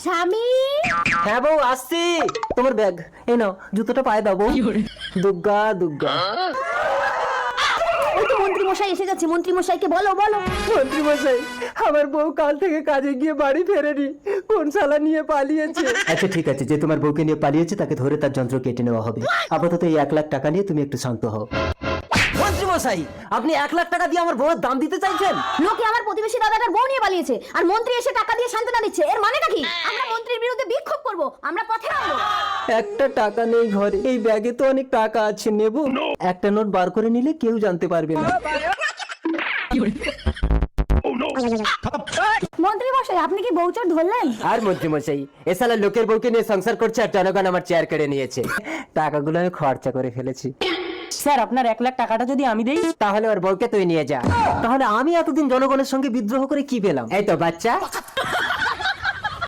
স্বামী, হ্যাঁ বউ আসছি। তোমার ব্যাগ এই নাও, জুতোটা পায়ে দাও বউ। দুর্গা দুর্গা। ওই তো মন্ত্রী মশাই এসে গেছে। মন্ত্রী মশাইকে বলো বলো। মন্ত্রী মশাই, আমার বউ কাল থেকে কাজে গিয়ে বাড়ি ফেরেনি, কোন শালা নিয়ে পালিয়েছে। আচ্ছা ঠিক আছে, যে তোমার বউকে নিয়ে পালিয়েছে তাকে ধরে তার যন্ত্র কেটে নেওয়া হবে। আপাতত এই 1 লাখ টাকা নিয়ে তুমি একটু শান্ত হও। মন্ত্রী মশাই, আপনি 1 লাখ টাকা দিয়ে আমার বউয়ের দাম দিতে চাইছেন? লোকে আমার প্রতিবেশী দাদাটার বউ নিয়ে পালিয়েছে, আর মন্ত্রী এসে টাকা দিয়ে সান্ত্বনা দিচ্ছে। এর মানেটা কি? আমরা মন্ত্রীর বিরুদ্ধে বিক্ষোভ করব, আমরা পথে নামবো। একটা টাকা নেই ঘরে, এই ব্যাগে তো অনেক টাকা আছে, নেব? একটা নোট বার করে নিলে কেউ জানতে পারবে না। মন্ত্রী মশাই, আপনি কি বউচোর ধরলেন? আর মন্ত্রী মশাই, এ শালা লোকের বউকে নিয়ে সংসার করছে আর জনগণ আমার চেয়ার কেড়ে নিয়েছে। টাকাগুলো আমি খরচা করে ফেলেছি। স্যার আপনার 1 লাখ টাকাটা যদি আমি দেই? তাহলে ওর বউকে তুই নিয়ে যা। তাহলে আমি এতদিন জনগণের সঙ্গে বিদ্রোহ করে কি পেলাম? এই তো বাচ্চা।